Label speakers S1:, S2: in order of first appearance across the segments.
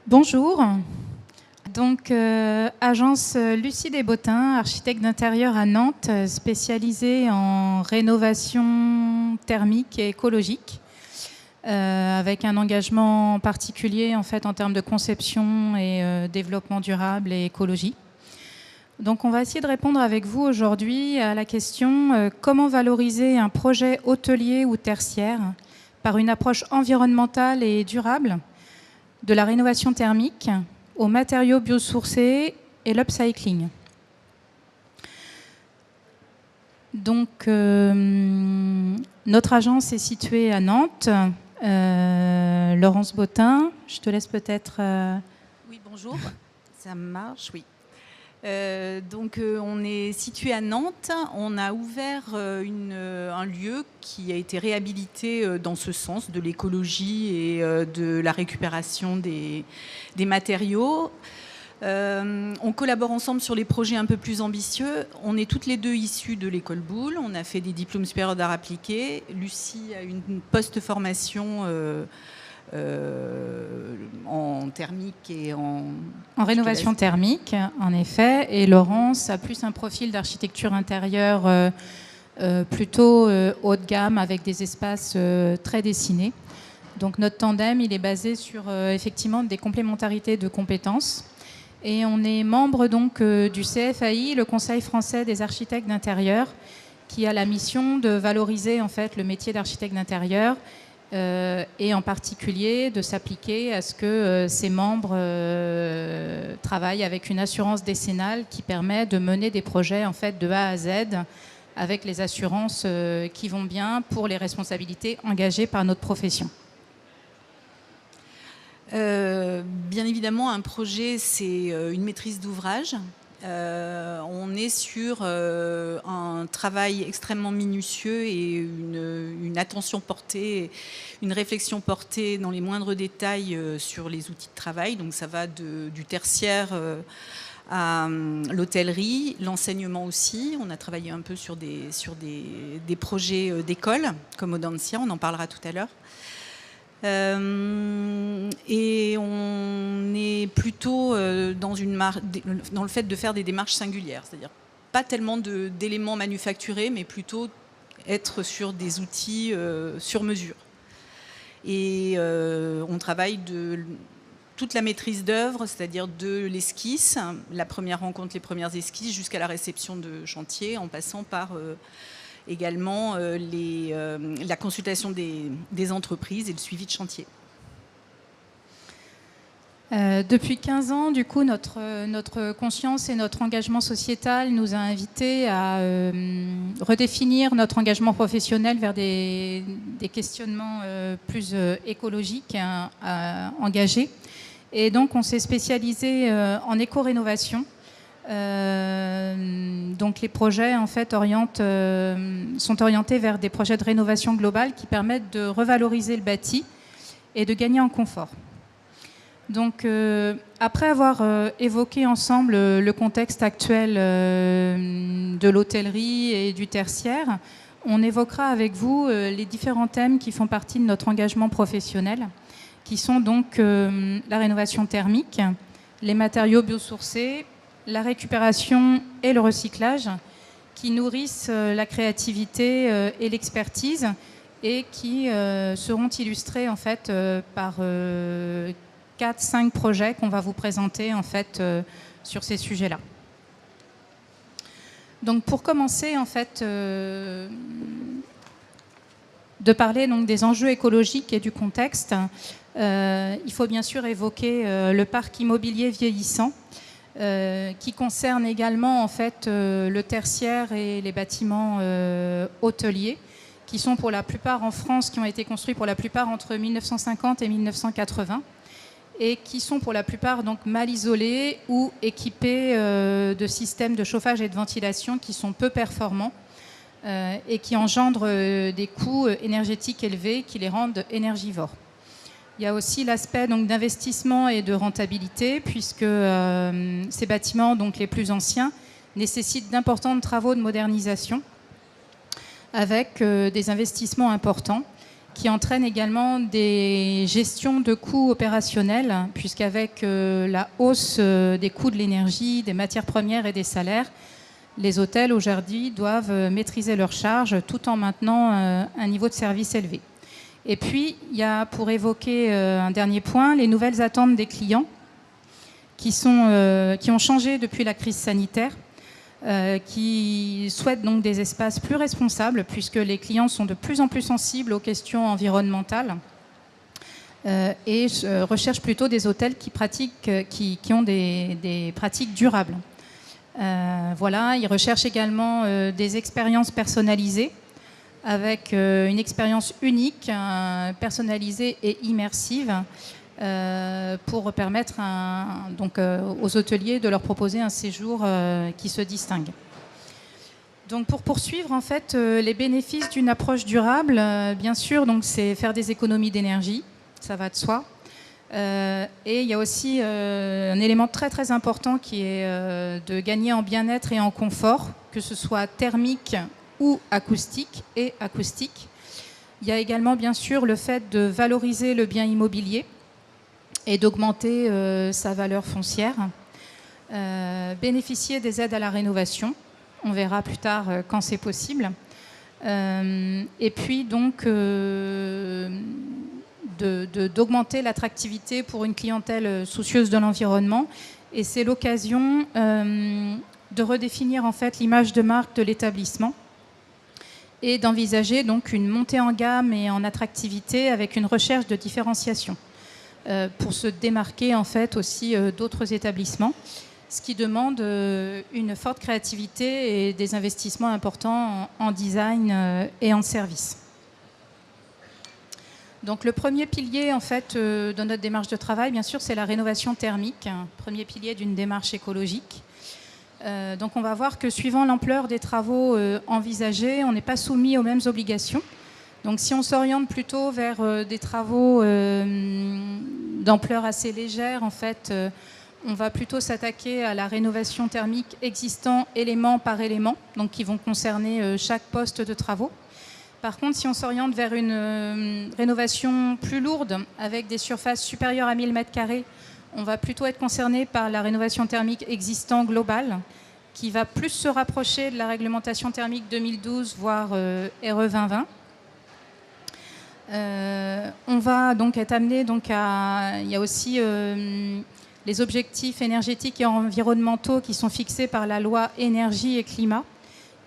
S1: Bonjour. Donc, agence Lucie Desbottins, architecte d'intérieur à Nantes, spécialisée en rénovation thermique et écologique, avec un engagement particulier en fait en termes de conception et développement durable et écologie. Donc, on va essayer de répondre avec vous aujourd'hui à la question comment valoriser un projet hôtelier ou tertiaire par une approche environnementale et durable, de la rénovation thermique aux matériaux biosourcés et l'upcycling. Donc, notre agence est située à Nantes. Laurence Bottin, je te laisse peut-être...
S2: Oui, bonjour. Ça marche, oui. On est situé à Nantes. On a ouvert un lieu qui a été réhabilité dans ce sens de l'écologie et de la récupération des matériaux. On collabore ensemble sur les projets un peu plus ambitieux. On est toutes les deux issues de l'école Boulle. On a fait des diplômes supérieurs d'art appliqué. Lucie a une post-formation en thermique et en
S1: rénovation thermique, en effet. Et Laurence a plus un profil d'architecture intérieure plutôt haut de gamme, avec des espaces très dessinés. Donc notre tandem, il est basé sur effectivement des complémentarités de compétences. Et on est membre donc du CFAI, le Conseil français des architectes d'intérieur, qui a la mission de valoriser en fait le métier d'architecte d'intérieur et en particulier de s'appliquer à ce que ses membres travaillent avec une assurance décennale qui permet de mener des projets en fait de A à Z avec les assurances qui vont bien pour les responsabilités engagées par notre profession.
S2: Bien évidemment, un projet, c'est une maîtrise d'ouvrage. On est sur un travail extrêmement minutieux et une attention portée, une réflexion portée dans les moindres détails sur les outils de travail. Donc ça va du tertiaire à l'hôtellerie, l'enseignement aussi. On a travaillé un peu sur des projets d'école, comme Audencia, on en parlera tout à l'heure. Et on est plutôt dans le fait de faire des démarches singulières, c'est-à-dire pas tellement d'éléments manufacturés, mais plutôt être sur des outils sur mesure. Et on travaille de toute la maîtrise d'œuvre, c'est-à-dire de l'esquisse, la première rencontre, les premières esquisses, jusqu'à la réception de chantier, en passant par... également la consultation des entreprises et le suivi de chantier.
S1: Depuis 15 ans, du coup, notre conscience et notre engagement sociétal nous a invités à redéfinir notre engagement professionnel vers des questionnements plus écologiques, engagés. Et donc, on s'est spécialisé en éco-rénovation. Donc les projets en fait sont orientés vers des projets de rénovation globale qui permettent de revaloriser le bâti et de gagner en confort. Donc après avoir évoqué ensemble le contexte actuel de l'hôtellerie et du tertiaire, on évoquera avec vous les différents thèmes qui font partie de notre engagement professionnel, qui sont donc la rénovation thermique, les matériaux biosourcés, la récupération et le recyclage, qui nourrissent la créativité et l'expertise et qui seront illustrés en fait par 4-5 projets qu'on va vous présenter en fait sur ces sujets-là. Donc pour commencer en fait de parler donc des enjeux écologiques et du contexte, il faut bien sûr évoquer le parc immobilier vieillissant, qui concerne également en fait le tertiaire et les bâtiments hôteliers, qui sont pour la plupart en France, qui ont été construits pour la plupart entre 1950 et 1980, et qui sont pour la plupart donc mal isolés ou équipés de systèmes de chauffage et de ventilation qui sont peu performants et qui engendrent des coûts énergétiques élevés qui les rendent énergivores. Il y a aussi l'aspect d'investissement et de rentabilité, puisque ces bâtiments, donc les plus anciens, nécessitent d'importants travaux de modernisation avec des investissements importants. qui entraîne également des gestions de coûts opérationnels, puisqu'avec la hausse des coûts de l'énergie, des matières premières et des salaires, les hôtels aujourd'hui doivent maîtriser leurs charges tout en maintenant un niveau de service élevé. Et puis, il y a, pour évoquer un dernier point, les nouvelles attentes des clients qui ont changé depuis la crise sanitaire, qui souhaitent donc des espaces plus responsables, puisque les clients sont de plus en plus sensibles aux questions environnementales et recherchent plutôt des hôtels qui ont des pratiques durables. Voilà, ils recherchent également des expériences personnalisées, avec une expérience unique, personnalisée et immersive, pour permettre aux hôteliers de leur proposer un séjour qui se distingue. Donc pour poursuivre, en fait, les bénéfices d'une approche durable, bien sûr, donc c'est faire des économies d'énergie, ça va de soi. Et il y a aussi un élément très très important qui est de gagner en bien-être et en confort, que ce soit thermique ou acoustique et acoustique. Il y a également bien sûr le fait de valoriser le bien immobilier et d'augmenter sa valeur foncière, bénéficier des aides à la rénovation, on verra plus tard quand c'est possible, et puis donc d'augmenter l'attractivité pour une clientèle soucieuse de l'environnement. Et c'est l'occasion de redéfinir en fait l'image de marque de l'établissement et d'envisager donc une montée en gamme et en attractivité avec une recherche de différenciation pour se démarquer en fait aussi d'autres établissements, ce qui demande une forte créativité et des investissements importants en design et en service. Donc le premier pilier en fait dans notre démarche de travail, bien sûr, c'est la rénovation thermique, premier pilier d'une démarche écologique. Donc on va voir que suivant l'ampleur des travaux envisagés, on n'est pas soumis aux mêmes obligations. Donc si on s'oriente plutôt vers des travaux d'ampleur assez légère, en fait, on va plutôt s'attaquer à la rénovation thermique existant élément par élément, donc qui vont concerner chaque poste de travaux. Par contre, si on s'oriente vers une rénovation plus lourde, avec des surfaces supérieures à 1000 m², on va plutôt être concerné par la rénovation thermique existant globale, qui va plus se rapprocher de la réglementation thermique 2012, voire RE 2020. On va donc être amené à... Il y a aussi les objectifs énergétiques et environnementaux qui sont fixés par la loi énergie et climat,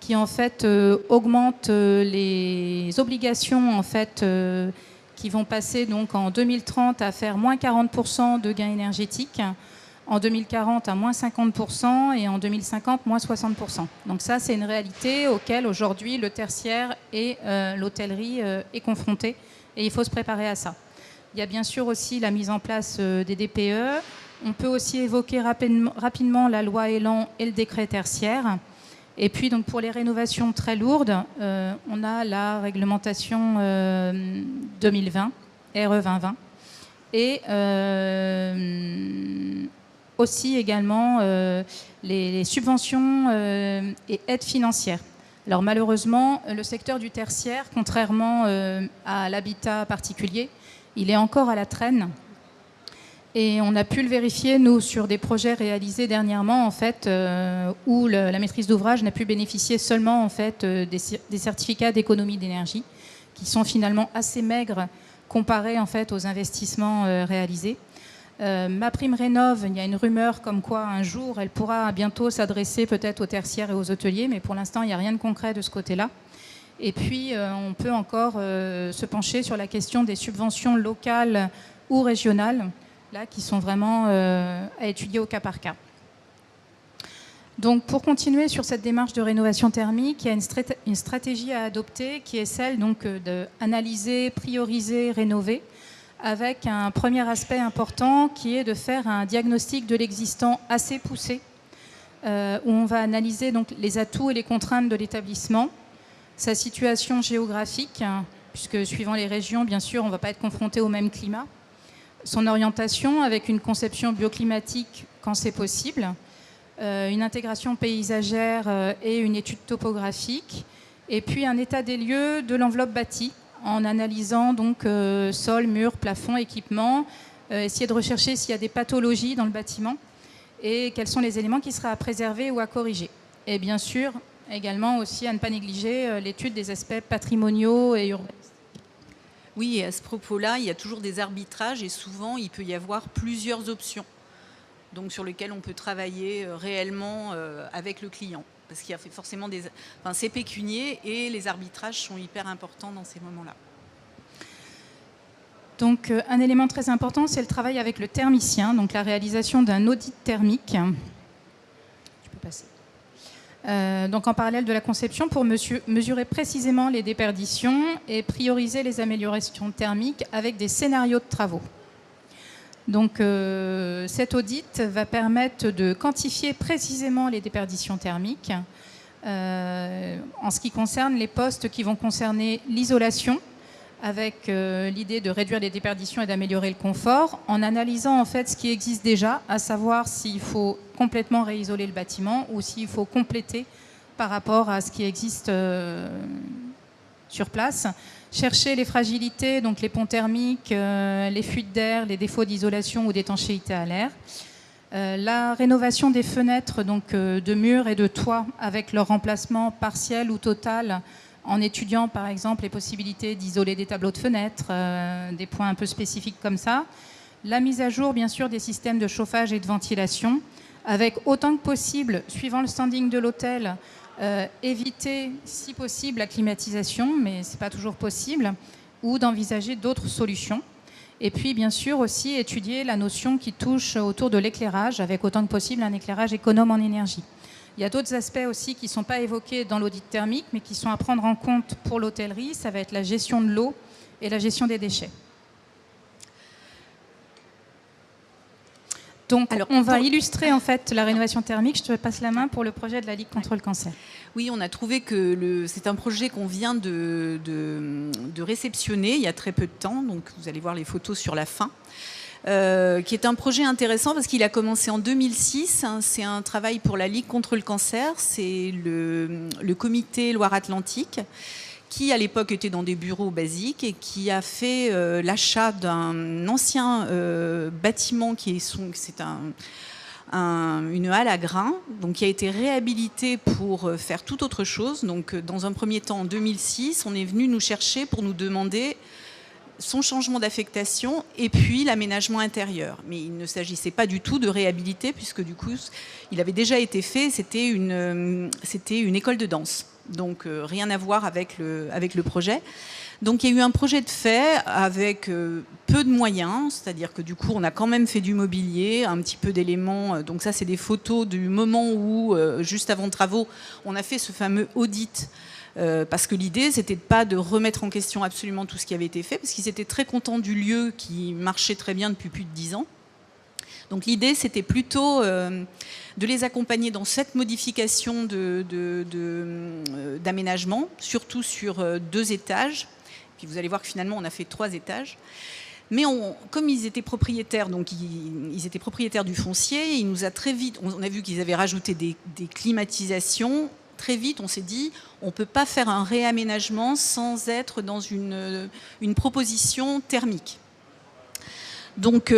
S1: qui en fait augmente les obligations en fait qui vont passer donc en 2030 à faire moins 40% de gains énergétiques, en 2040 à moins 50% et en 2050 moins 60%. Donc ça c'est une réalité auquel aujourd'hui le tertiaire et l'hôtellerie est confronté et il faut se préparer à ça. Il y a bien sûr aussi la mise en place des DPE. On peut aussi évoquer rapidement la loi Elan et le décret tertiaire. Et puis, donc, pour les rénovations très lourdes, on a la réglementation 2020, RE 2020, et aussi également les subventions et aides financières. Alors malheureusement, le secteur du tertiaire, contrairement à l'habitat particulier, il est encore à la traîne. Et on a pu le vérifier, nous, sur des projets réalisés dernièrement, en fait, où la maîtrise d'ouvrage n'a pu bénéficier seulement en fait, des certificats d'économie d'énergie, qui sont finalement assez maigres comparés en fait, aux investissements réalisés. MaPrimeRénov', il y a une rumeur comme quoi un jour, elle pourra bientôt s'adresser peut-être aux tertiaires et aux hôteliers, mais pour l'instant, il n'y a rien de concret de ce côté-là. Et puis, on peut encore se pencher sur la question des subventions locales ou régionales, là, qui sont vraiment à étudier au cas par cas. Donc, pour continuer sur cette démarche de rénovation thermique, il y a une stratégie à adopter qui est celle d'analyser, prioriser, rénover, avec un premier aspect important qui est de faire un diagnostic de l'existant assez poussé, où on va analyser donc, les atouts et les contraintes de l'établissement, sa situation géographique, puisque suivant les régions, bien sûr, on ne va pas être confronté au même climat, son orientation avec une conception bioclimatique quand c'est possible, une intégration paysagère et une étude topographique, et puis un état des lieux de l'enveloppe bâtie en analysant donc sol, mur, plafond, équipement, essayer de rechercher s'il y a des pathologies dans le bâtiment et quels sont les éléments qui seraient à préserver ou à corriger. Et bien sûr, également aussi à ne pas négliger l'étude des aspects patrimoniaux et urbains.
S2: Oui, et à ce propos-là, il y a toujours des arbitrages et souvent, il peut y avoir plusieurs options donc, sur lesquelles on peut travailler réellement avec le client. Parce qu'il y a forcément c'est pécunier et les arbitrages sont hyper importants dans ces moments-là.
S1: Donc, un élément très important, c'est le travail avec le thermicien, donc la réalisation d'un audit thermique. Tu peux passer. Donc en parallèle de la conception pour mesurer précisément les déperditions et prioriser les améliorations thermiques avec des scénarios de travaux. Donc cet audit va permettre de quantifier précisément les déperditions thermiques en ce qui concerne les postes qui vont concerner l'isolation, avec l'idée de réduire les déperditions et d'améliorer le confort, en analysant en fait ce qui existe déjà, à savoir s'il faut complètement réisoler le bâtiment ou s'il faut compléter par rapport à ce qui existe sur place. Chercher les fragilités, donc les ponts thermiques, les fuites d'air, les défauts d'isolation ou d'étanchéité à l'air. La rénovation des fenêtres, donc de murs et de toits, avec leur remplacement partiel ou total, en étudiant par exemple les possibilités d'isoler des tableaux de fenêtres, des points un peu spécifiques comme ça. La mise à jour bien sûr des systèmes de chauffage et de ventilation, avec autant que possible, suivant le standing de l'hôtel, éviter si possible la climatisation, mais ce n'est pas toujours possible, ou d'envisager d'autres solutions. Et puis bien sûr aussi étudier la notion qui touche autour de l'éclairage, avec autant que possible un éclairage économe en énergie. Il y a d'autres aspects aussi qui ne sont pas évoqués dans l'audit thermique, mais qui sont à prendre en compte pour l'hôtellerie. Ça va être la gestion de l'eau et la gestion des déchets. Donc, on va illustrer en fait la rénovation thermique. Je te passe la main pour le projet de la Ligue contre le cancer.
S2: Oui, on a trouvé que c'est un projet qu'on vient de réceptionner il y a très peu de temps. Donc, vous allez voir les photos sur la fin. Qui est un projet intéressant parce qu'il a commencé en 2006. C'est un travail pour la Ligue contre le cancer. C'est le comité Loire-Atlantique qui, à l'époque, était dans des bureaux basiques et qui a fait l'achat d'un ancien bâtiment c'est une halle à grains, donc qui a été réhabilité pour faire tout autre chose. Donc, dans un premier temps, en 2006, on est venu nous chercher pour nous demander son changement d'affectation et puis l'aménagement intérieur. Mais il ne s'agissait pas du tout de réhabiliter puisque du coup, il avait déjà été fait, c'était une école de danse. Donc rien à voir avec le projet. Donc il y a eu un projet de fait avec peu de moyens, c'est-à-dire que du coup on a quand même fait du mobilier, un petit peu d'éléments. Donc ça c'est des photos du moment où, juste avant travaux, on a fait ce fameux audit. Parce que l'idée, c'était pas de remettre en question absolument tout ce qui avait été fait, parce qu'ils étaient très contents du lieu qui marchait très bien depuis plus de 10 ans. Donc l'idée, c'était plutôt de les accompagner dans cette modification d'aménagement, surtout sur 2 étages. Puis vous allez voir que finalement, on a fait 3 étages. Mais comme ils étaient propriétaires, donc ils étaient propriétaires du foncier, il nous a très vite, on a vu qu'ils avaient rajouté des climatisations. Très vite, on s'est dit, on ne peut pas faire un réaménagement sans être dans une proposition thermique. Donc,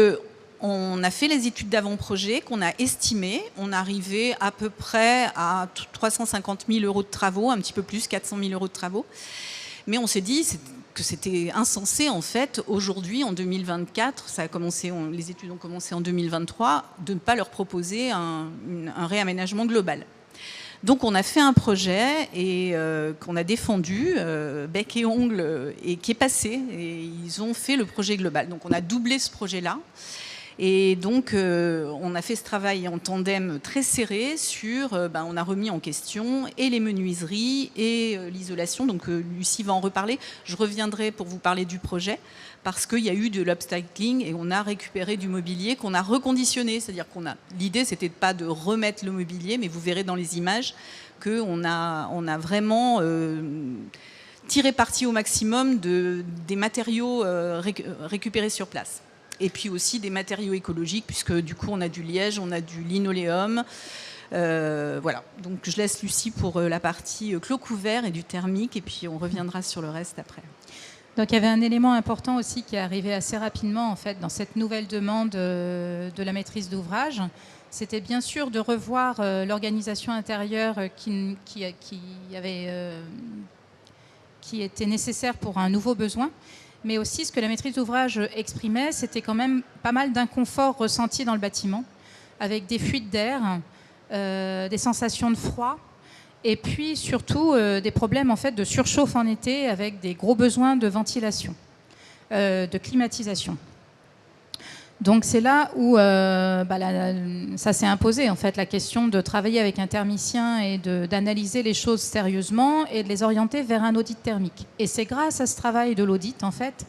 S2: on a fait les études d'avant-projet qu'on a estimées. On arrivait à peu près à 350 000 € de travaux, un petit peu plus, 400 000 € de travaux. Mais on s'est dit que c'était insensé, en fait, aujourd'hui, en 2024, les études ont commencé en 2023, de ne pas leur proposer un réaménagement global. Donc on a fait un projet et qu'on a défendu bec et ongle et qui est passé, et ils ont fait le projet global. Donc on a doublé ce projet-là et donc on a fait ce travail en tandem très serré sur, on a remis en question et les menuiseries et l'isolation. Donc Lucie va en reparler. Je reviendrai pour vous parler du projet parce qu'il y a eu de l'upcycling et on a récupéré du mobilier qu'on a reconditionné. C'est-à-dire l'idée, c'était pas de remettre le mobilier, mais vous verrez dans les images qu'on a vraiment tiré parti au maximum des matériaux récupérés sur place. Et puis aussi des matériaux écologiques, puisque du coup, on a du liège, on a du linoléum. Voilà. Donc je laisse Lucie pour la partie clos couvert et du thermique, et puis on reviendra sur le reste après.
S1: Donc il y avait un élément important aussi qui est arrivé assez rapidement en fait dans cette nouvelle demande de la maîtrise d'ouvrage. C'était bien sûr de revoir l'organisation intérieure qui était nécessaire pour un nouveau besoin, mais aussi ce que la maîtrise d'ouvrage exprimait, c'était quand même pas mal d'inconfort ressenti dans le bâtiment, avec des fuites d'air, des sensations de froid, et puis surtout des problèmes en fait de surchauffe en été avec des gros besoins de ventilation, de climatisation. Donc c'est là où ça s'est imposé en fait, la question de travailler avec un thermicien et d'analyser les choses sérieusement et de les orienter vers un audit thermique. Et c'est grâce à ce travail de l'audit en fait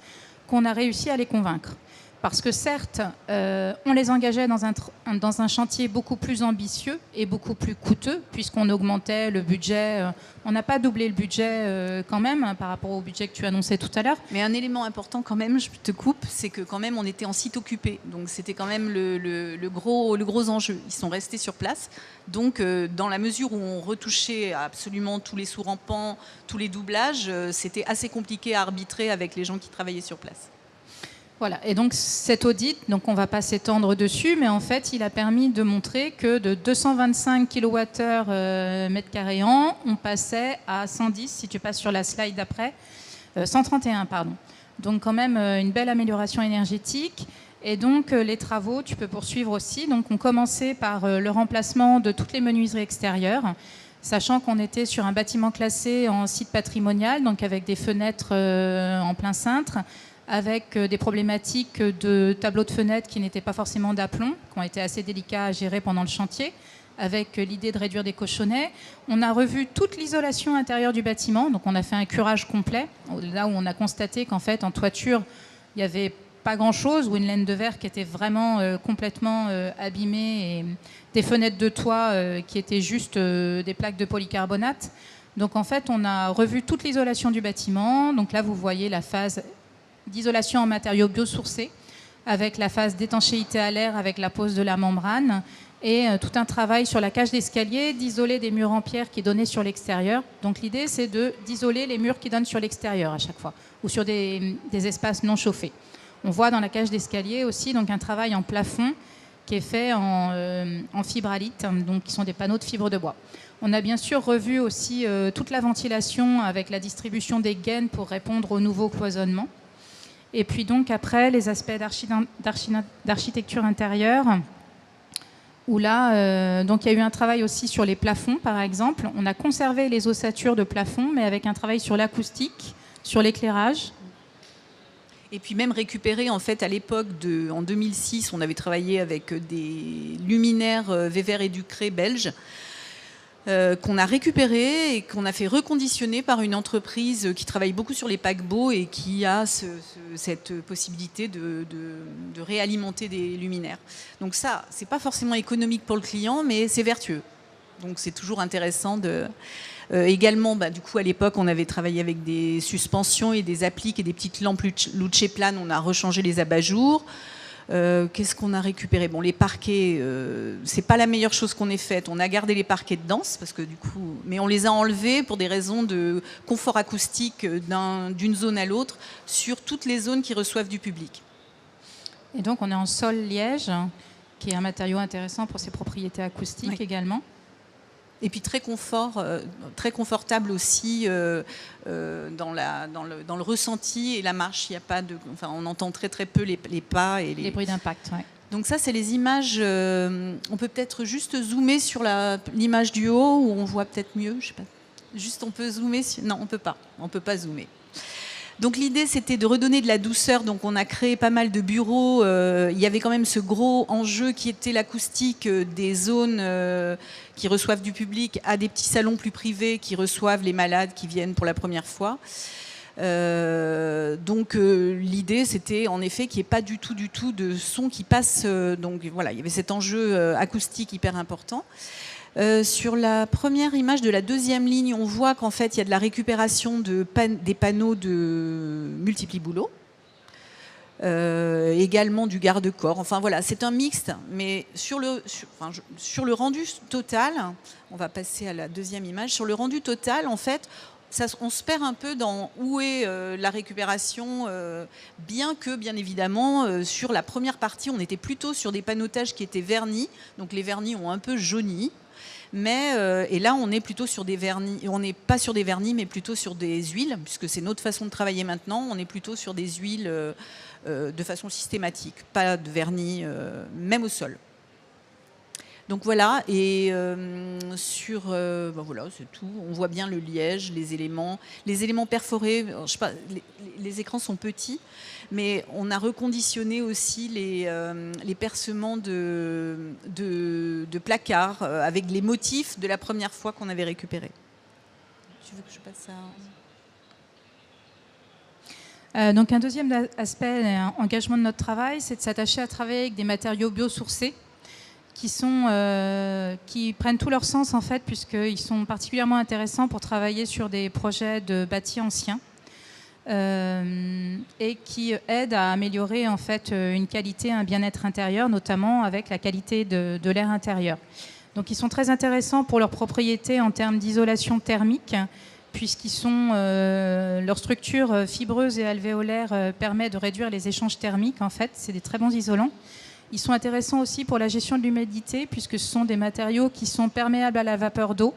S1: qu'on a réussi à les convaincre. Parce que certes, on les engageait dans un chantier beaucoup plus ambitieux et beaucoup plus coûteux, puisqu'on augmentait le budget. On n'a pas doublé le budget quand même, hein, par rapport au budget que tu annonçais tout à l'heure.
S2: Mais un élément important quand même, je te coupe, c'est que quand même on était en site occupé. Donc c'était quand même le gros enjeu. Ils sont restés sur place. Donc dans la mesure où on retouchait absolument tous les sous-rampants, tous les doublages, c'était assez compliqué à arbitrer avec les gens qui travaillaient sur place.
S1: Voilà, et donc cet audit, donc on ne va pas s'étendre dessus, mais en fait, il a permis de montrer que de 225 kWh mètre carré an, on passait à 110, si tu passes sur la slide d'après, 131, pardon. Donc quand même une belle amélioration énergétique. Et donc les travaux, tu peux poursuivre aussi. Donc on commençait par le remplacement de toutes les menuiseries extérieures, sachant qu'on était sur un bâtiment classé en site patrimonial, donc avec des fenêtres en plein cintre, avec des problématiques de tableaux de fenêtres qui n'étaient pas forcément d'aplomb, qui ont été assez délicats à gérer pendant le chantier, avec l'idée de réduire des cochonnets. On a revu toute l'isolation intérieure du bâtiment, donc on a fait un curage complet, là où on a constaté qu'en fait, en toiture, il n'y avait pas grand-chose, ou une laine de verre qui était vraiment complètement abîmée, et des fenêtres de toit qui étaient juste des plaques de polycarbonate. Donc en fait, on a revu toute l'isolation du bâtiment. Donc là, vous voyez la phase d'isolation en matériaux biosourcés, avec la phase d'étanchéité à l'air, avec la pose de la membrane, et tout un travail sur la cage d'escalier, d'isoler des murs en pierre qui donnaient sur l'extérieur. Donc l'idée, c'est d'isoler les murs qui donnent sur l'extérieur à chaque fois, ou sur des espaces non chauffés. On voit dans la cage d'escalier aussi donc, un travail en plafond qui est fait en fibralite, donc qui sont des panneaux de fibre de bois. On a bien sûr revu aussi toute la ventilation avec la distribution des gaines pour répondre aux nouveaux cloisonnements. Et puis donc après, les aspects d'architecture intérieure, où là, donc il y a eu un travail aussi sur les plafonds, par exemple. On a conservé les ossatures de plafond, mais avec un travail sur l'acoustique, sur l'éclairage.
S2: Et puis même récupérer, en fait, à l'époque, en 2006, on avait travaillé avec des luminaires Weber et Ducré belges, qu'on a récupéré et qu'on a fait reconditionner par une entreprise qui travaille beaucoup sur les paquebots et qui a cette possibilité de réalimenter des luminaires. Donc ça, c'est pas forcément économique pour le client, mais c'est vertueux. Donc c'est toujours intéressant de... également, du coup, à l'époque, on avait travaillé avec des suspensions et des appliques et des petites lampes Luce planes. On a rechangé les abat-jours. Qu'est-ce qu'on a récupéré? Bon, les parquets, c'est pas la meilleure chose qu'on ait faite. On a gardé les parquets de danse parce que du coup, mais on les a enlevés pour des raisons de confort acoustique d'une zone à l'autre sur toutes les zones qui reçoivent du public.
S1: Et donc, on est en sol liège, qui est un matériau intéressant pour ses propriétés acoustiques également.
S2: Et puis très confortable aussi dans le ressenti et la marche. Il y a pas on entend très peu les pas et
S1: les bruits d'impact. Ouais.
S2: Donc ça, c'est les images. On peut peut-être juste zoomer sur l'image du haut où on voit peut-être mieux. Je sais pas. Juste, on peut zoomer. Non, on peut pas. On peut pas zoomer. Donc l'idée, c'était de redonner de la douceur. Donc on a créé pas mal de bureaux. Il y avait quand même ce gros enjeu qui était l'acoustique des zones qui reçoivent du public à des petits salons plus privés qui reçoivent les malades qui viennent pour la première fois. Donc l'idée, c'était en effet qu'il n'y ait pas du tout de son qui passe. Donc voilà, il y avait cet enjeu acoustique hyper important. Sur la première image de la deuxième ligne, on voit qu'en fait, il y a de la récupération des panneaux de multipli-boulots, également du garde-corps. Enfin voilà, c'est un mixte, mais sur le rendu total, on va passer à la deuxième image, sur le rendu total, en fait, on se perd un peu dans où est la récupération, bien que, bien évidemment, sur la première partie, on était plutôt sur des panotages qui étaient vernis, donc les vernis ont un peu jauni. Mais, et là, on est plutôt sur des vernis, on n'est pas sur des vernis, mais plutôt sur des huiles, puisque c'est notre façon de travailler maintenant, on est plutôt sur des huiles de façon systématique, pas de vernis, même au sol. Donc voilà, et voilà, c'est tout. On voit bien le liège, les éléments perforés. Je sais pas, les écrans sont petits, mais on a reconditionné aussi les percements de placards avec les motifs de la première fois qu'on avait récupéré. Tu veux que je passe à...
S1: Donc un deuxième aspect, engagement de notre travail, c'est de s'attacher à travailler avec des matériaux biosourcés qui prennent tout leur sens en fait, puisqu'ils sont particulièrement intéressants pour travailler sur des projets de bâtis anciens et qui aident à améliorer en fait une qualité, un bien-être intérieur, notamment avec la qualité de l'air intérieur. Donc ils sont très intéressants pour leurs propriétés en termes d'isolation thermique, puisqu'ils sont leur structure fibreuse et alvéolaire permet de réduire les échanges thermiques en fait. C'est des très bons isolants. Ils sont intéressants aussi pour la gestion de l'humidité, puisque ce sont des matériaux qui sont perméables à la vapeur d'eau.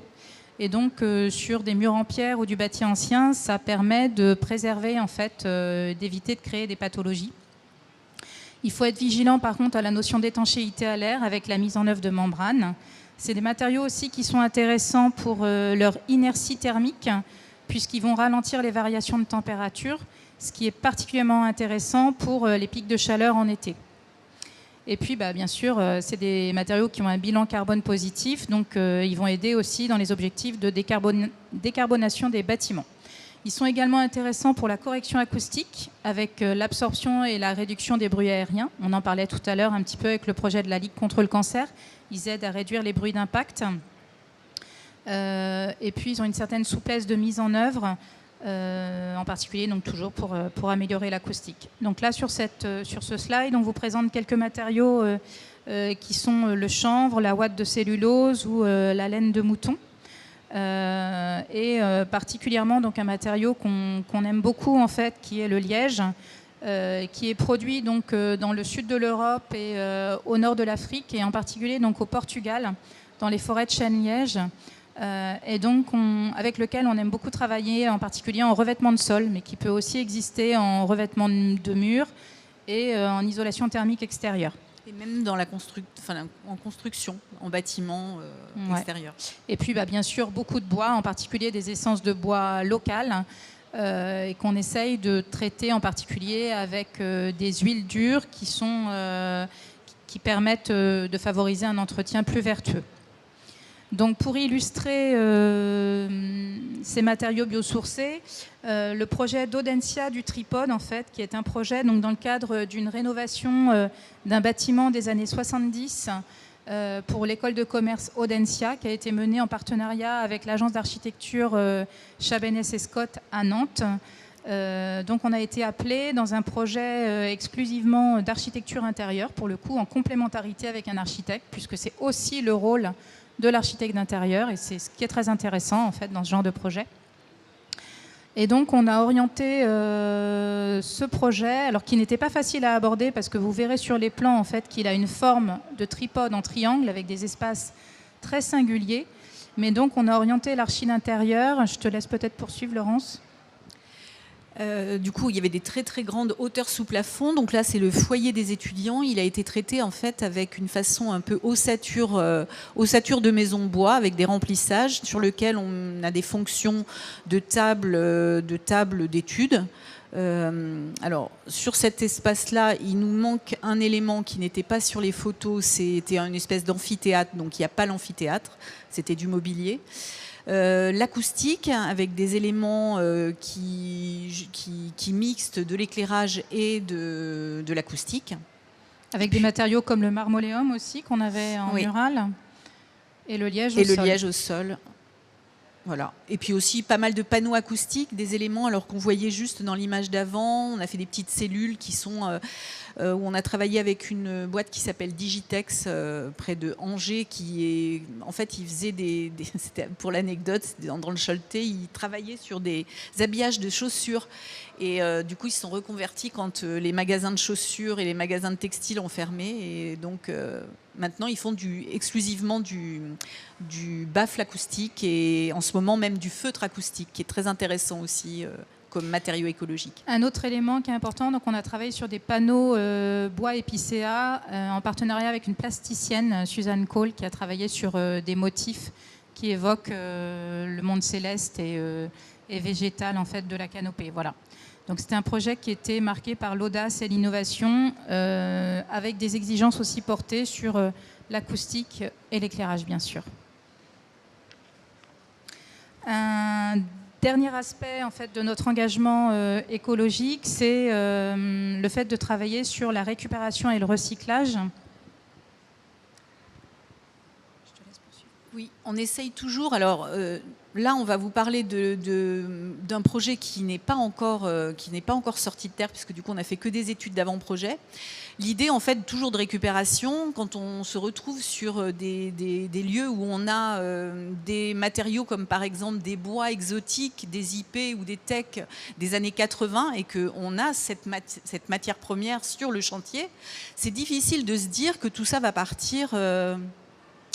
S1: Et donc, sur des murs en pierre ou du bâti ancien, ça permet de préserver, en fait, d'éviter de créer des pathologies. Il faut être vigilant, par contre, à la notion d'étanchéité à l'air avec la mise en œuvre de membranes. C'est des matériaux aussi qui sont intéressants pour leur inertie thermique, puisqu'ils vont ralentir les variations de température, ce qui est particulièrement intéressant pour les pics de chaleur en été. Et puis, bien sûr, c'est des matériaux qui ont un bilan carbone positif, donc ils vont aider aussi dans les objectifs de décarbonation des bâtiments. Ils sont également intéressants pour la correction acoustique, avec l'absorption et la réduction des bruits aériens. On en parlait tout à l'heure un petit peu avec le projet de la Ligue contre le cancer. Ils aident à réduire les bruits d'impact. Et puis, ils ont une certaine souplesse de mise en œuvre, en particulier donc toujours pour améliorer l'acoustique. Donc là sur ce slide on vous présente quelques matériaux qui sont le chanvre, la ouate de cellulose ou la laine de mouton et particulièrement donc un matériau qu'on aime beaucoup en fait, qui est le liège, qui est produit donc dans le sud de l'Europe et au nord de l'Afrique et en particulier donc au Portugal dans les forêts de chêne-liège. Et donc avec lequel on aime beaucoup travailler, en particulier en revêtement de sol, mais qui peut aussi exister en revêtement de mur et en isolation thermique extérieure.
S2: Et même dans en construction, en bâtiment extérieur.
S1: Et puis bien sûr beaucoup de bois, en particulier des essences de bois locales, et qu'on essaye de traiter en particulier avec des huiles dures qui permettent de favoriser un entretien plus vertueux. Donc pour illustrer ces matériaux biosourcés, le projet d'Audencia du Tripode, en fait, qui est un projet donc, dans le cadre d'une rénovation d'un bâtiment des années 70 pour l'école de commerce Audencia, qui a été menée en partenariat avec l'agence d'architecture Chabanès et Scott à Nantes. Donc on a été appelé dans un projet exclusivement d'architecture intérieure, pour le coup en complémentarité avec un architecte, puisque c'est aussi le rôle de l'architecte d'intérieur, et c'est ce qui est très intéressant en fait dans ce genre de projet. Et donc on a orienté ce projet, alors qui n'était pas facile à aborder parce que vous verrez sur les plans en fait qu'il a une forme de tripode en triangle avec des espaces très singuliers. Mais donc on a orienté l'archi d'intérieur. Je te laisse peut-être poursuivre, Laurence.
S2: Du coup, il y avait des très très grandes hauteurs sous plafond. Donc là, c'est le foyer des étudiants. Il a été traité en fait avec une façon un peu ossature de maison bois, avec des remplissages sur lesquels on a des fonctions de table d'études. Alors, sur cet espace-là, il nous manque un élément qui n'était pas sur les photos. C'était une espèce d'amphithéâtre. Donc, il n'y a pas l'amphithéâtre. C'était du mobilier. L'acoustique avec des éléments qui mixent de l'éclairage et de l'acoustique.
S1: Avec des matériaux comme le marmoléum aussi qu'on avait en mural et le liège au sol.
S2: Et le liège au sol. Voilà. Et puis aussi pas mal de panneaux acoustiques, des éléments alors qu'on voyait juste dans l'image d'avant. On a fait des petites cellules qui sont où on a travaillé avec une boîte qui s'appelle Digitex près de Angers, qui est en fait ils faisaient c'était pour l'anecdote, dans le Choletais, ils travaillaient sur des habillages de chaussures et du coup ils se sont reconvertis quand les magasins de chaussures et les magasins de textiles ont fermé et donc maintenant ils font exclusivement du baffle acoustique et en ce moment même du feutre acoustique qui est très intéressant aussi comme matériau écologique.
S1: Un autre élément qui est important, donc on a travaillé sur des panneaux bois épicéa en partenariat avec une plasticienne, Suzanne Cole, qui a travaillé sur des motifs qui évoquent le monde céleste et végétal en fait de la canopée. Voilà. Donc c'était un projet qui était marqué par l'audace et l'innovation, avec des exigences aussi portées sur l'acoustique et l'éclairage, bien sûr. Un dernier aspect en fait, de notre engagement écologique, c'est le fait de travailler sur la récupération et le recyclage.
S2: Oui, on essaye toujours. Alors là, on va vous parler d'un projet qui n'est pas encore sorti de terre, puisque du coup, on n'a fait que des études d'avant-projet. L'idée, en fait, toujours de récupération, quand on se retrouve sur des lieux où on a des matériaux comme par exemple des bois exotiques, des IP ou des tecs des années 80 et qu'on a cette matière première sur le chantier, c'est difficile de se dire que tout ça va partir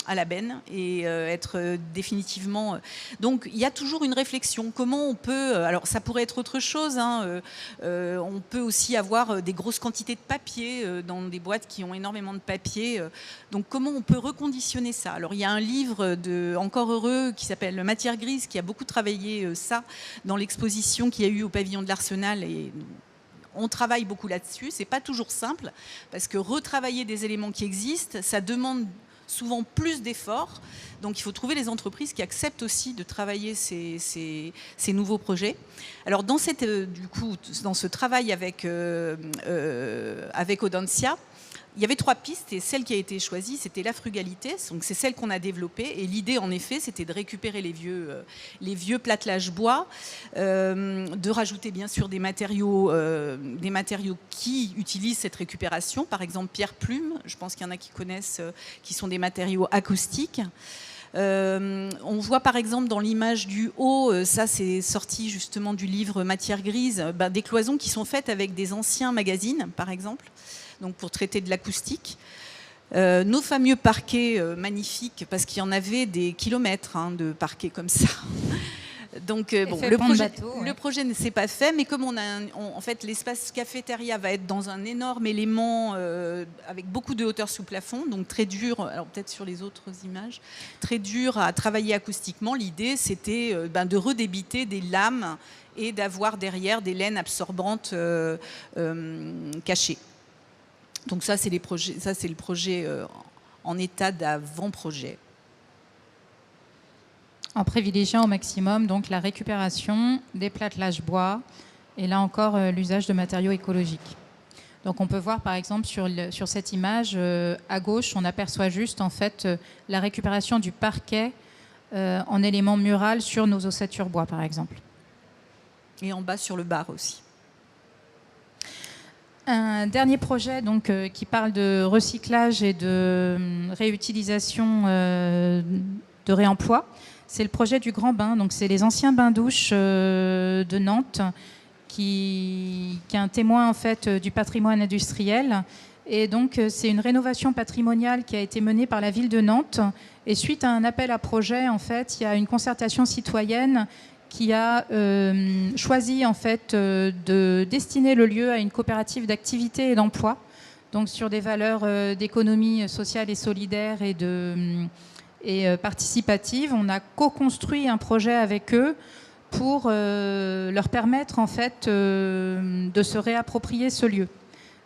S2: à la benne et être définitivement... Donc il y a toujours une réflexion. Comment on peut... Alors ça pourrait être autre chose. Hein, on peut aussi avoir des grosses quantités de papier dans des boîtes qui ont énormément de papier. Donc comment on peut reconditionner ça? Alors il y a un livre de Encore Heureux qui s'appelle Matière Grise qui a beaucoup travaillé ça dans l'exposition qu'il y a eu au pavillon de l'Arsenal et... On travaille beaucoup là-dessus. C'est pas toujours simple parce que retravailler des éléments qui existent, ça demande souvent plus d'efforts. Donc il faut trouver les entreprises qui acceptent aussi de travailler ces nouveaux projets. Alors dans ce travail avec Audencia, il y avait 3 pistes et celle qui a été choisie, c'était la frugalité. Donc c'est celle qu'on a développée. Et l'idée, en effet, c'était de récupérer les vieux plattelages bois, de rajouter bien sûr des matériaux qui utilisent cette récupération. Par exemple, pierre plume. Je pense qu'il y en a qui connaissent, qui sont des matériaux acoustiques. On voit par exemple dans l'image du haut, ça c'est sorti justement du livre Matière Grise, des cloisons qui sont faites avec des anciens magazines, par exemple. Donc pour traiter de l'acoustique. Nos fameux parquets magnifiques, parce qu'il y en avait des kilomètres de parquets comme ça. Donc le projet ne s'est pas fait, mais comme en fait l'espace cafétéria va être dans un énorme élément avec beaucoup de hauteur sous plafond, donc très dur, alors peut-être sur les autres images, très dur à travailler acoustiquement. L'idée c'était de redébiter des lames et d'avoir derrière des laines absorbantes cachées. Donc ça, c'est le projet en état d'avant-projet.
S1: En privilégiant au maximum donc, la récupération des plattelages bois et là encore l'usage de matériaux écologiques. Donc on peut voir par exemple sur cette image, à gauche, on aperçoit juste en fait la récupération du parquet en élément mural sur nos ossatures bois par exemple.
S2: Et en bas sur le bar aussi.
S1: Un dernier projet donc, qui parle de recyclage et de réutilisation, de réemploi, c'est le projet du Grand Bain. Donc, c'est les anciens bains-douches de Nantes qui est un témoin en fait, du patrimoine industriel. Et donc, c'est une rénovation patrimoniale qui a été menée par la ville de Nantes. Et suite à un appel à projet, en fait, il y a une concertation citoyenne qui a choisi en fait, de destiner le lieu à une coopérative d'activité et d'emploi, donc sur des valeurs d'économie sociale et solidaire et participative. On a co-construit un projet avec eux pour leur permettre en fait, de se réapproprier ce lieu.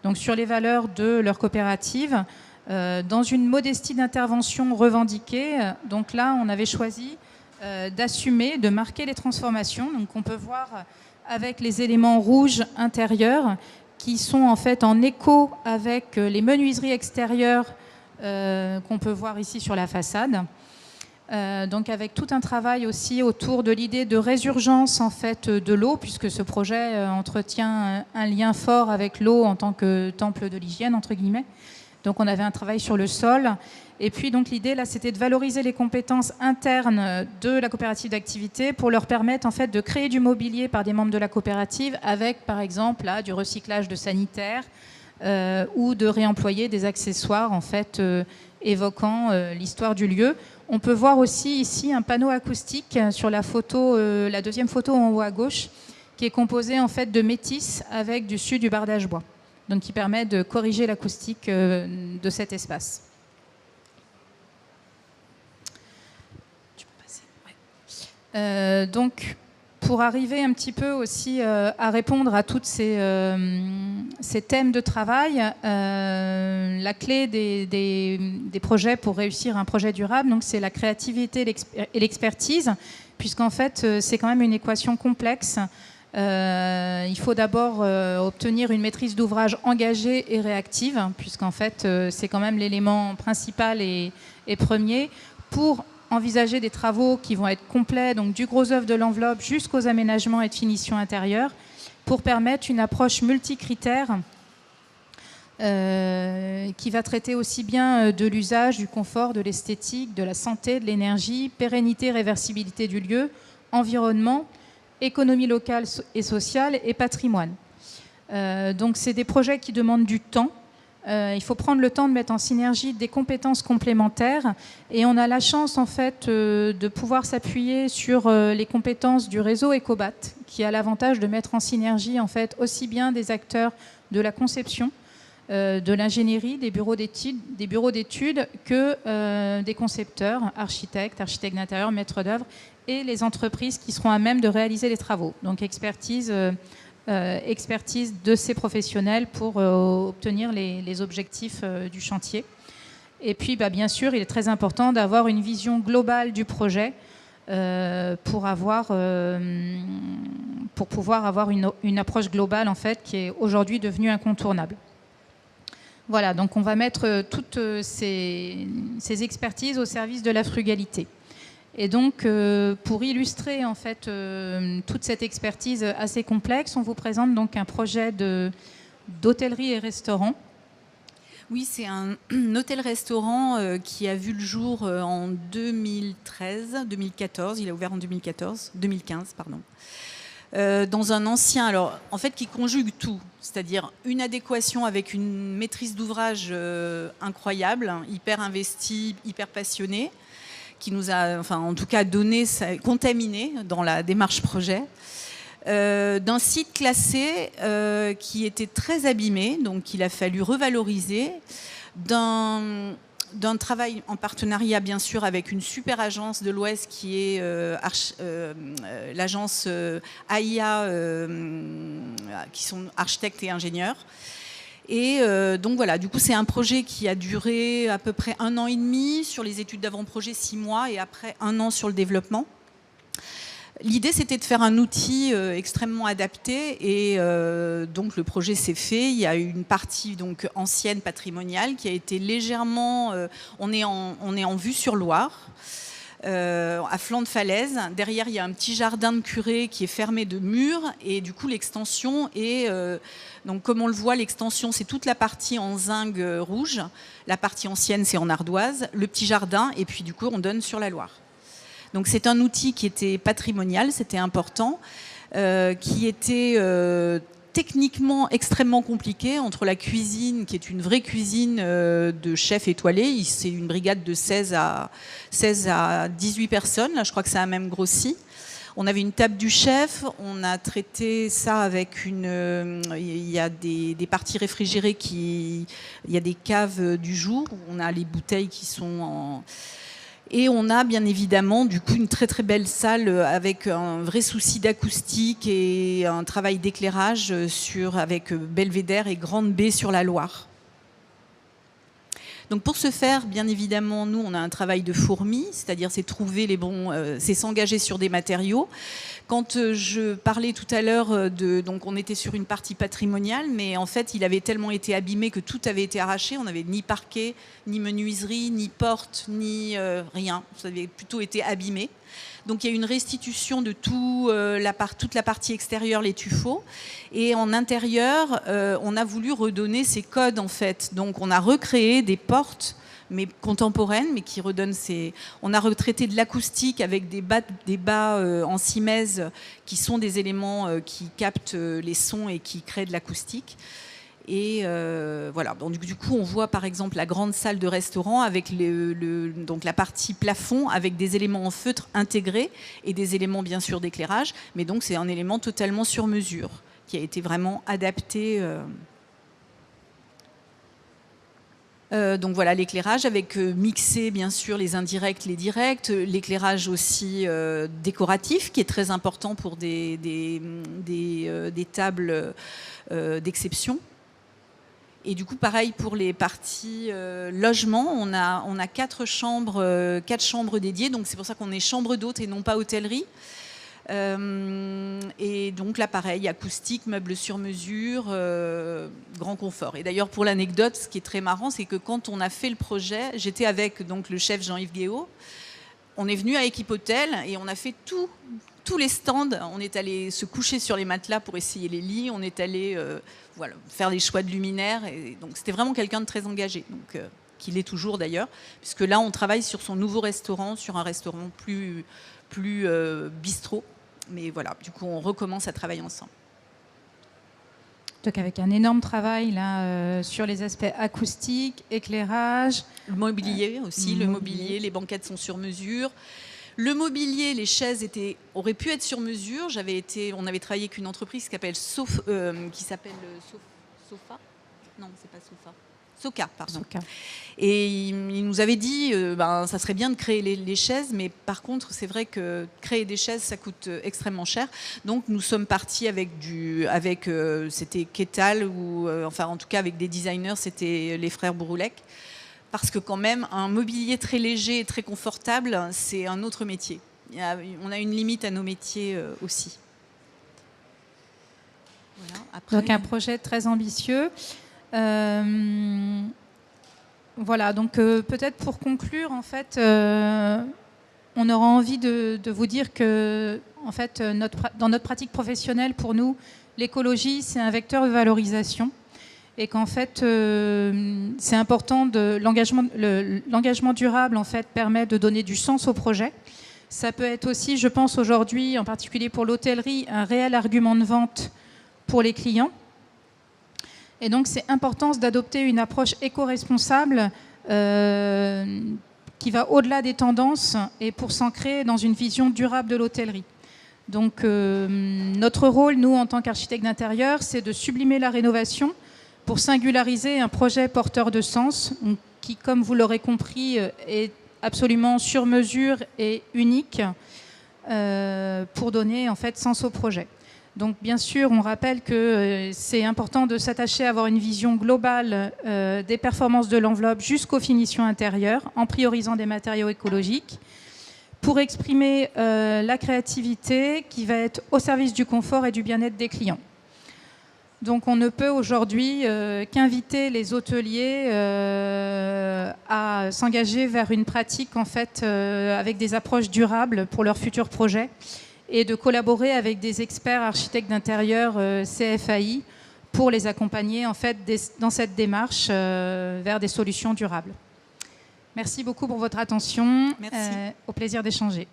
S1: Donc sur les valeurs de leur coopérative, dans une modestie d'intervention revendiquée, donc là on avait choisi d'assumer, de marquer les transformations. Donc on peut voir avec les éléments rouges intérieurs qui sont en fait en écho avec les menuiseries extérieures qu'on peut voir ici sur la façade. Donc avec tout un travail aussi autour de l'idée de résurgence en fait de l'eau, puisque ce projet entretient un lien fort avec l'eau en tant que temple de l'hygiène entre guillemets. Donc on avait un travail sur le sol. Et puis donc l'idée là, c'était de valoriser les compétences internes de la coopérative d'activité pour leur permettre en fait de créer du mobilier par des membres de la coopérative, avec par exemple là du recyclage de sanitaires ou de réemployer des accessoires en fait évoquant l'histoire du lieu. On peut voir aussi ici un panneau acoustique sur la photo, la deuxième photo en haut à gauche, qui est composé en fait de métis avec du su du bardage bois, donc qui permet de corriger l'acoustique de cet espace. Tu peux passer. Ouais. Donc, pour arriver un petit peu aussi à répondre à tous ces thèmes de travail, la clé des projets pour réussir un projet durable, donc c'est la créativité et l'expertise, puisqu'en fait, c'est quand même une équation complexe. Il faut d'abord obtenir une maîtrise d'ouvrage engagée et réactive, puisqu'en fait, c'est quand même l'élément principal et premier pour envisager des travaux qui vont être complets, donc du gros œuvre de l'enveloppe jusqu'aux aménagements et de finition intérieure, pour permettre une approche multicritère qui va traiter aussi bien de l'usage, du confort, de l'esthétique, de la santé, de l'énergie, pérennité, réversibilité du lieu, environnement, économie locale et sociale et patrimoine. Donc c'est des projets qui demandent du temps. Il faut prendre le temps de mettre en synergie des compétences complémentaires, et on a la chance en fait de pouvoir s'appuyer sur les compétences du réseau Ecobat, qui a l'avantage de mettre en synergie en fait aussi bien des acteurs de la conception, de l'ingénierie, des bureaux d'études que des concepteurs, architectes d'intérieur, maîtres d'œuvre, et les entreprises qui seront à même de réaliser les travaux. Donc expertise de ces professionnels pour obtenir les objectifs du chantier. Et puis, bien sûr, il est très important d'avoir une vision globale du projet pour pouvoir avoir une approche globale en fait, qui est aujourd'hui devenue incontournable. Voilà, donc on va mettre toutes ces expertises au service de la frugalité. Et donc, pour illustrer en fait toute cette expertise assez complexe, on vous présente donc un projet d'hôtellerie et restaurant.
S2: Oui, c'est un hôtel-restaurant qui a vu le jour en 2014. Il a ouvert en 2015, pardon. Dans un ancien, alors en fait qui conjugue tout, c'est-à-dire une adéquation avec une maîtrise d'ouvrage incroyable, hyper investie, hyper passionnée, qui nous a, enfin, en tout cas, contaminé dans la démarche projet, d'un site classé qui était très abîmé, donc qu'il a fallu revaloriser, d'un travail en partenariat, bien sûr, avec une super agence de l'Ouest qui est l'agence AIA, qui sont architectes et ingénieurs. Et donc voilà, du coup c'est un projet qui a duré à peu près 1 an et demi, sur les études d'avant-projet 6 mois, et après 1 an sur le développement. L'idée c'était de faire un outil extrêmement adapté, et donc le projet s'est fait. Il y a une partie donc ancienne patrimoniale qui a été légèrement, on est en vue sur Loire, à flanc de falaise. Derrière, il y a un petit jardin de curé qui est fermé de murs, et du coup l'extension est, donc comme on le voit, l'extension c'est toute la partie en zinc rouge, la partie ancienne c'est en ardoise, le petit jardin, et puis du coup on donne sur la Loire. Donc c'est un outil qui était patrimonial, c'était important, qui était techniquement extrêmement compliqué, entre la cuisine, qui est une vraie cuisine de chef étoilé. C'est une brigade de 16 à 18 personnes, là je crois que ça a même grossi. On avait une table du chef, on a traité ça avec il y a des parties réfrigérées, il y a des caves du jour, on a les bouteilles qui sont en... Et on a bien évidemment du coup une très très belle salle avec un vrai souci d'acoustique et un travail d'éclairage avec belvédère et grande baie sur la Loire. Donc pour ce faire, bien évidemment, nous, on a un travail de fourmi, c'est-à-dire c'est trouver les bons, c'est s'engager sur des matériaux. Quand je parlais tout à l'heure donc on était sur une partie patrimoniale, mais en fait, il avait tellement été abîmé que tout avait été arraché. On n'avait ni parquet, ni menuiserie, ni porte, ni rien. Ça avait plutôt été abîmé. Donc il y a une restitution de toute la partie extérieure, les tuffeaux. Et en intérieur, on a voulu redonner ces codes, en fait. Donc on a recréé des portes, mais contemporaines, mais qui redonnent ces... On a retraité de l'acoustique avec des bas en simèse qui sont des éléments qui captent les sons et qui créent de l'acoustique. Et voilà. Donc, du coup, on voit par exemple la grande salle de restaurant avec donc la partie plafond avec des éléments en feutre intégrés et des éléments bien sûr d'éclairage. Mais donc c'est un élément totalement sur mesure qui a été vraiment adapté. Donc voilà l'éclairage avec mixé bien sûr les indirects, les directs, l'éclairage aussi décoratif qui est très important pour des tables d'exception. Et du coup pareil pour les parties logement, on a 4 chambres dédiées, donc c'est pour ça qu'on est chambre d'hôte et non pas hôtellerie. Et donc là pareil, acoustique, meubles sur mesure, grand confort. Et d'ailleurs pour l'anecdote, ce qui est très marrant, c'est que quand on a fait le projet, j'étais avec donc le chef Jean-Yves Guéot, on est venu à Équipe Hôtel et on a fait tous les stands, on est allé se coucher sur les matelas pour essayer les lits, on est allé voilà, faire des choix de luminaires, et donc c'était vraiment quelqu'un de très engagé, donc qu'il est toujours d'ailleurs, puisque là on travaille sur son nouveau restaurant, sur un restaurant plus bistrot. Mais voilà, du coup, on recommence à travailler ensemble.
S1: Donc avec un énorme travail là sur les aspects acoustiques, éclairage.
S2: Le mobilier aussi, le mobilier, les banquettes sont sur mesure. Le mobilier, les chaises auraient pu être sur mesure. On avait travaillé avec une entreprise qui s'appelle Sofa. Non, c'est pas Sofa. Soka, pardon. Soka. Et il nous avait dit, ça serait bien de créer les chaises, mais par contre, c'est vrai que créer des chaises, ça coûte extrêmement cher. Donc, nous sommes partis avec c'était Ketal, ou enfin, en tout cas, avec des designers, c'était les frères Bouroulec. Parce que quand même, un mobilier très léger et très confortable, c'est un autre métier. On a une limite à nos métiers aussi.
S1: Voilà. Après... Donc, un projet très ambitieux. Voilà, donc peut-être pour conclure, en fait, on aura envie de vous dire que, en fait, dans notre pratique professionnelle, pour nous, l'écologie, c'est un vecteur de valorisation, et qu'en fait, c'est important. L'engagement durable, en fait, permet de donner du sens au projet. Ça peut être aussi, je pense aujourd'hui, en particulier pour l'hôtellerie, un réel argument de vente pour les clients. Et donc, c'est important d'adopter une approche éco-responsable qui va au-delà des tendances et pour s'ancrer dans une vision durable de l'hôtellerie. Donc, notre rôle, nous, en tant qu'architectes d'intérieur, c'est de sublimer la rénovation pour singulariser un projet porteur de sens qui, comme vous l'aurez compris, est absolument sur mesure et unique pour donner, en fait, sens au projet. Donc, bien sûr, on rappelle que c'est important de s'attacher à avoir une vision globale des performances de l'enveloppe jusqu'aux finitions intérieures, en priorisant des matériaux écologiques, pour exprimer la créativité qui va être au service du confort et du bien-être des clients. Donc, on ne peut aujourd'hui qu'inviter les hôteliers à s'engager vers une pratique, en fait, avec des approches durables pour leurs futurs projets, et de collaborer avec des experts architectes d'intérieur CFAI pour les accompagner en fait, dans cette démarche vers des solutions durables. Merci beaucoup pour votre attention.
S2: Merci.
S1: Au plaisir d'échanger.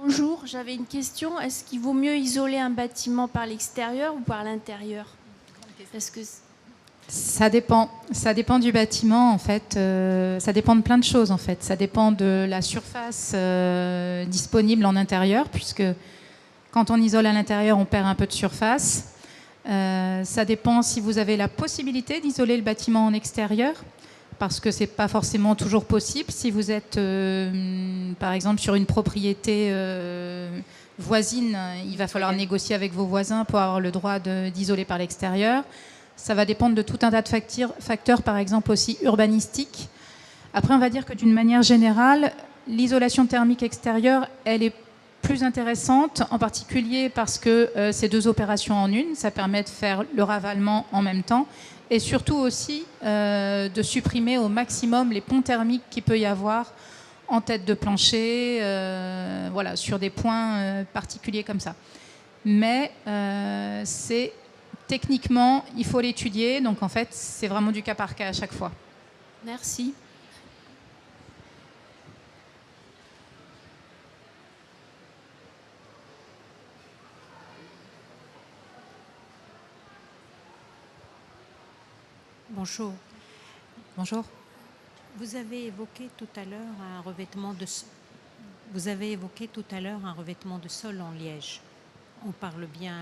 S3: Bonjour, j'avais une question. Est-ce qu'il vaut mieux isoler un bâtiment par l'extérieur ou par l'intérieur? Parce que...
S1: Ça dépend du bâtiment, en fait. Ça dépend de plein de choses, en fait. Ça dépend de la surface disponible en intérieur, puisque quand on isole à l'intérieur, on perd un peu de surface. Ça dépend si vous avez la possibilité d'isoler le bâtiment en extérieur, parce que ce n'est pas forcément toujours possible. Si vous êtes, par exemple, sur une propriété voisine, il va falloir négocier avec vos voisins pour avoir le droit d'isoler par l'extérieur. Ça va dépendre de tout un tas de facteurs, par exemple aussi urbanistiques. Après, on va dire que d'une manière générale, l'isolation thermique extérieure, elle est plus intéressante, en particulier parce que c'est 2 opérations en une. Ça permet de faire le ravalement en même temps et surtout aussi de supprimer au maximum les ponts thermiques qu'il peut y avoir en tête de plancher, voilà, sur des points particuliers comme ça. Mais c'est techniquement, il faut l'étudier. Donc en fait, c'est vraiment du cas par cas à chaque fois.
S3: Merci.
S4: Bonjour.
S1: Bonjour.
S4: Vous avez évoqué tout à l'heure un revêtement de sol en liège. On parle bien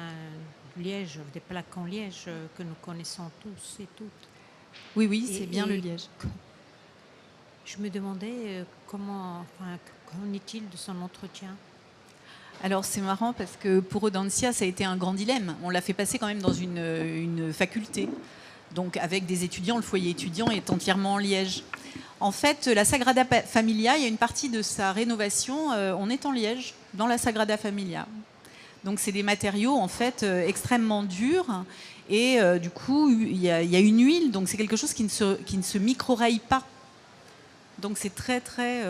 S4: du liège, des plaques en liège que nous connaissons tous et toutes.
S2: Oui, c'est bien le liège.
S4: Je me demandais qu'en est-il de son entretien?
S2: Alors c'est marrant parce que pour Audencia, ça a été un grand dilemme. On l'a fait passer quand même dans une faculté. Donc avec des étudiants, le foyer étudiant est entièrement en liège. En fait, la Sagrada Familia, il y a une partie de sa rénovation, on est en liège, dans la Sagrada Familia. Donc c'est des matériaux en fait extrêmement durs et du coup il y a une huile, donc c'est quelque chose qui ne se micro-raye pas. Donc c'est très très...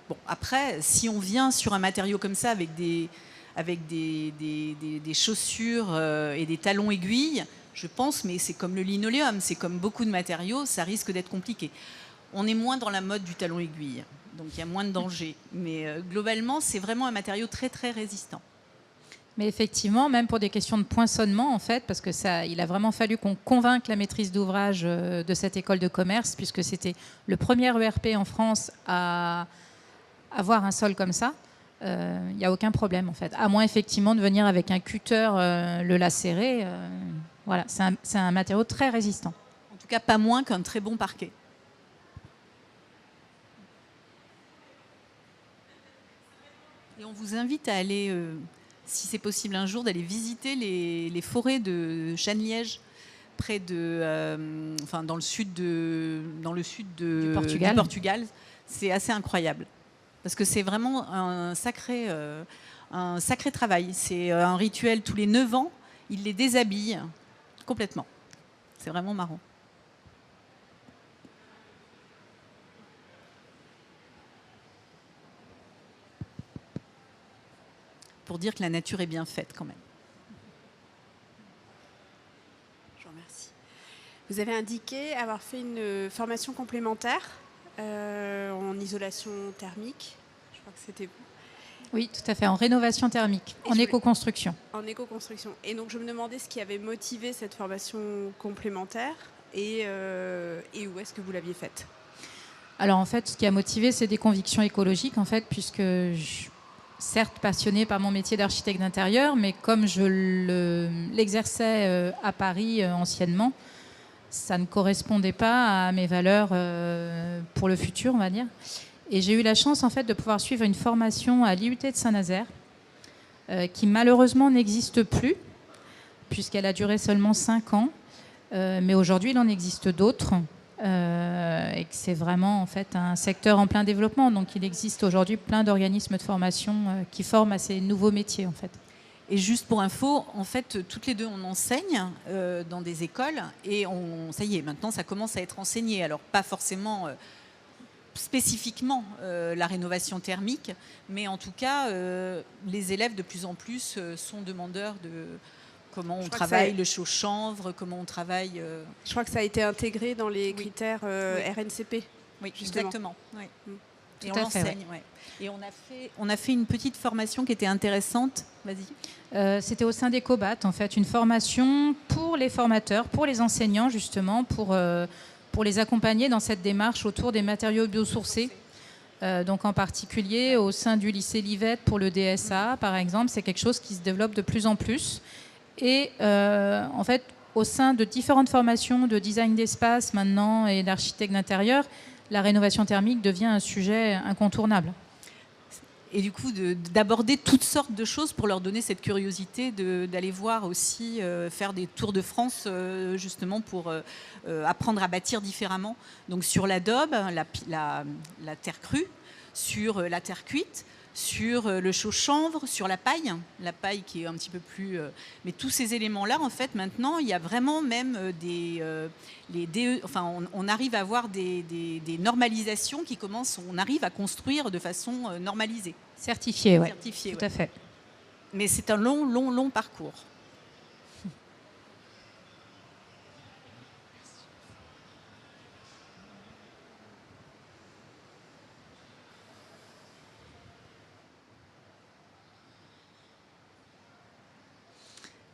S2: Bon, après, si on vient sur un matériau comme ça avec des chaussures et des talons aiguilles, je pense, mais c'est comme le linoléum, c'est comme beaucoup de matériaux, ça risque d'être compliqué. On est moins dans la mode du talon aiguille, donc il y a moins de danger. Mais globalement, c'est vraiment un matériau très très résistant.
S1: Mais effectivement, même pour des questions de poinçonnement, en fait, parce que il a vraiment fallu qu'on convainque la maîtrise d'ouvrage de cette école de commerce, puisque c'était le premier ERP en France à avoir un sol comme ça. Il n'y a aucun problème, en fait. À moins, effectivement, de venir avec un cutter, le lacérer. Voilà, c'est un matériau très résistant.
S2: En tout cas, pas moins qu'un très bon parquet. Et on vous invite à aller, si c'est possible un jour, d'aller visiter les forêts de Chêne-Liège, près de, dans le sud du Portugal. C'est assez incroyable, parce que c'est vraiment un sacré travail. C'est un rituel tous les 9 ans. Ils les déshabillent complètement. C'est vraiment marrant. Pour dire que la nature est bien faite quand même.
S5: Je vous remercie. Vous avez indiqué avoir fait une formation complémentaire en isolation thermique. Je crois que c'était vous.
S1: Oui, tout à fait, en rénovation thermique, en éco-construction.
S5: En éco-construction. Et donc je me demandais ce qui avait motivé cette formation complémentaire et où est-ce que vous l'aviez faite?
S1: Alors en fait, ce qui a motivé, c'est des convictions écologiques, en fait, puisque certes passionnée par mon métier d'architecte d'intérieur, mais comme je l'exerçais à Paris anciennement, ça ne correspondait pas à mes valeurs pour le futur, on va dire. Et j'ai eu la chance en fait de pouvoir suivre une formation à l'IUT de Saint-Nazaire, qui malheureusement n'existe plus, puisqu'elle a duré seulement 5 ans. Mais aujourd'hui, il en existe d'autres. Et que c'est vraiment en fait un secteur en plein développement. Donc il existe aujourd'hui plein d'organismes de formation qui forment à ces nouveaux métiers en fait.
S2: Et juste pour info, en fait, toutes les deux, on enseigne dans des écoles et ça y est, maintenant, ça commence à être enseigné. Alors, pas forcément spécifiquement la rénovation thermique, mais en tout cas, les élèves, de plus en plus, sont demandeurs de comment on travaille le chaud-chanvre, comment on travaille...
S5: Je crois que ça a été intégré dans les critères RNCP.
S2: Oui,
S5: justement.
S2: exactement. Oui. Et
S1: Tout
S2: on
S1: à fait,
S2: l'enseigne, ouais. Et on a fait une petite formation qui était intéressante. Vas-y.
S1: C'était au sein des COBAT, en fait, une formation pour les formateurs, pour les enseignants, justement, pour les accompagner dans cette démarche autour des matériaux biosourcés. Donc en particulier, au sein du lycée Livette, pour le DSA, par exemple, c'est quelque chose qui se développe de plus en plus. Et en fait, au sein de différentes formations de design d'espace maintenant et d'architecte d'intérieur, la rénovation thermique devient un sujet incontournable.
S2: Et du coup, d'aborder toutes sortes de choses pour leur donner cette curiosité d'aller voir aussi, faire des tours de France, justement pour apprendre à bâtir différemment. Donc sur l'adobe, la terre crue, sur la terre cuite, sur le chaux-chanvre, sur la paille qui est un petit peu plus... mais tous ces éléments-là, en fait, maintenant, il y a vraiment même on arrive à avoir des normalisations qui commencent, on arrive à construire de façon normalisée.
S1: Certifié, oui.
S2: Certifié,
S1: tout à fait.
S2: Mais c'est un long parcours.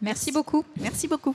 S1: Merci beaucoup.
S2: Merci beaucoup.